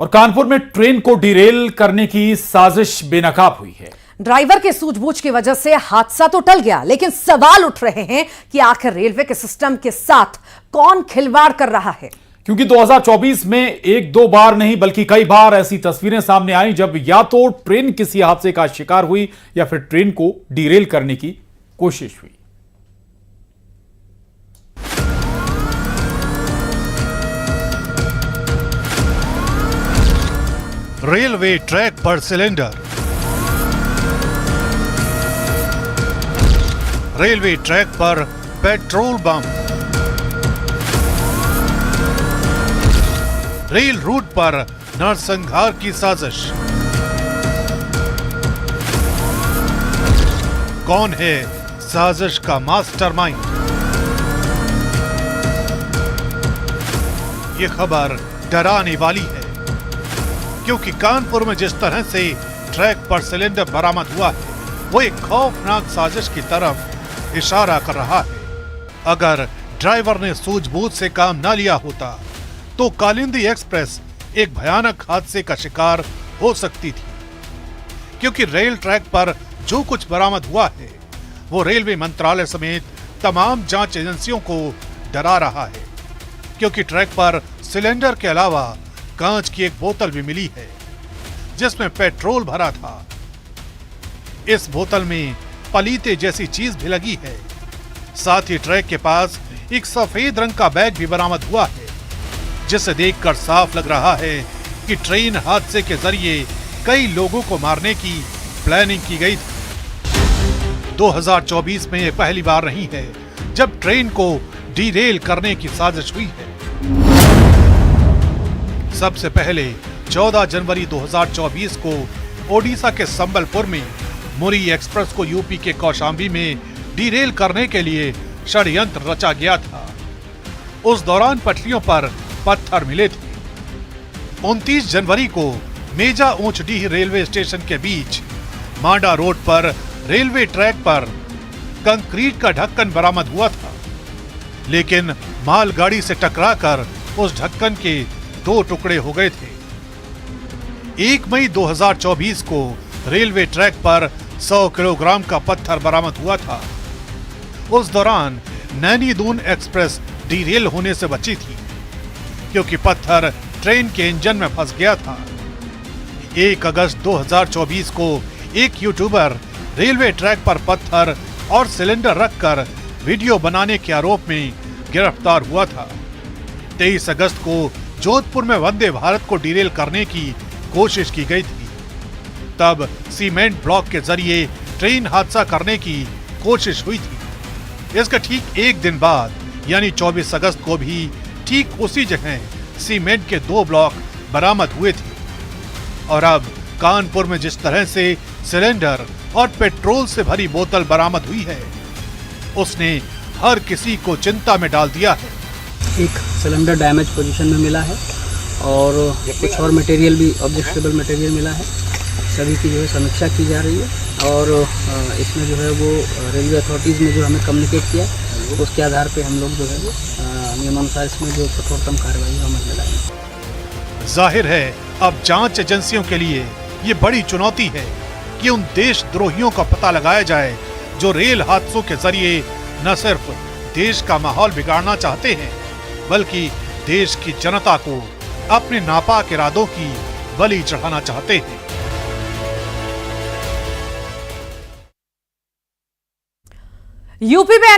और कानपुर में ट्रेन को डिरेल करने की साजिश बेनकाब हुई है। ड्राइवर के सूझबूझ की वजह से हादसा तो टल गया, लेकिन सवाल उठ रहे हैं कि आखिर रेलवे के सिस्टम के साथ कौन खिलवाड़ कर रहा है। क्योंकि 2024 में एक दो बार नहीं बल्कि कई बार ऐसी तस्वीरें सामने आई जब या तो ट्रेन किसी हादसे का शिकार हुई या फिर ट्रेन को डिरेल करने की कोशिश हुई। रेलवे ट्रैक पर सिलेंडर, रेलवे ट्रैक पर पेट्रोल बम, रेल रूट पर नरसंहार की साजिश। कौन है साजिश का मास्टरमाइंड? ये खबर डराने वाली है, क्योंकि कानपुर में जिस तरह से ट्रैक पर सिलेंडर बरामद हुआ है वो एक खौफनाक साजिश की तरफ इशारा कर रहा है। अगर ड्राइवर ने सूझबूझ से काम न लिया होता तो कालिंदी एक्सप्रेस एक भयानक हादसे का शिकार हो सकती थी, क्योंकि रेल ट्रैक पर जो कुछ बरामद हुआ है वो रेलवे मंत्रालय समेत तमाम जांच एजेंसियों को डरा रहा है। क्योंकि ट्रैक पर सिलेंडर के अलावा कांच की एक बोतल भी मिली है जिसमें पेट्रोल भरा था। इस बोतल में पलीते जैसी चीज भी लगी है। साथ ही ट्रैक के पास एक सफेद रंग का बैग भी बरामद हुआ है, जिसे देखकर साफ लग रहा है कि ट्रेन हादसे के जरिए कई लोगों को मारने की प्लानिंग की गई थी। 2024 में यह पहली बार नहीं है जब ट्रेन को डिरेल करने की साजिश हुई है। सबसे पहले 14 जनवरी 2024 को ओडिशा के संबलपुर में मुरी एक्सप्रेस को यूपी के कौशाम्बी में डिरेल करने के लिए षड्यंत्र रचा गया था। उस दौरान पटरियों पर पत्थर मिले थे। 29 जनवरी को मेजा ऊंचडीह रेलवे स्टेशन के बीच मांडा रोड पर रेलवे ट्रैक पर कंक्रीट का ढक्कन बरामद हुआ था, लेकिन मालगाड़ी से टकराकर उस ढक्कन के 2 टुकड़े हो गए थे। 1 मई 2024 को रेलवे ट्रैक पर 100 किलोग्राम का पत्थर बरामद हुआ था। उस दौरान नैनी दून एक्सप्रेस डिरेल होने से बची थी, क्योंकि पत्थर ट्रेन के इंजन में फंस गया था। 1 अगस्त 2024 को एक यूट्यूबर रेलवे ट्रैक पर पत्थर और सिलेंडर रखकर वीडियो बनाने के आरोप में गिरफ्तार हुआ था। 23 अगस्त को जोधपुर में वंदे भारत को डिरेल करने की कोशिश की गई थी। तब सीमेंट ब्लॉक के जरिए ट्रेन हादसा करने की कोशिश हुई थी। इसका ठीक एक दिन बाद यानी 24 अगस्त को भी ठीक उसी जगह सीमेंट के 2 ब्लॉक बरामद हुए थे। और अब कानपुर में जिस तरह से सिलेंडर और पेट्रोल से भरी बोतल बरामद हुई है उसने हर किसी को चिंता में डाल दिया है। एक सिलेंडर डैमेज पोजीशन में मिला है और कुछ और मटेरियल भी ऑब्जेक्टेबल मटेरियल मिला है। सभी की जो है समीक्षा की जा रही है और इसमें जो है वो रेलवे अथॉरिटीज़ ने जो हमें कम्युनिकेट किया उसके आधार पे हम लोग जो है वो नियमानुसार इसमें जो कठोरतम कार्रवाई है अमल में लाएंगे। जाहिर है अब जांच एजेंसियों के लिए ये बड़ी चुनौती है कि उन देशद्रोहियों का पता लगाया जाए जो रेल हादसों के जरिए न सिर्फ देश का माहौल बिगाड़ना चाहते हैं बल्कि देश की जनता को अपने नापाक इरादों की बलि चढ़ाना चाहते हैं। यूपी में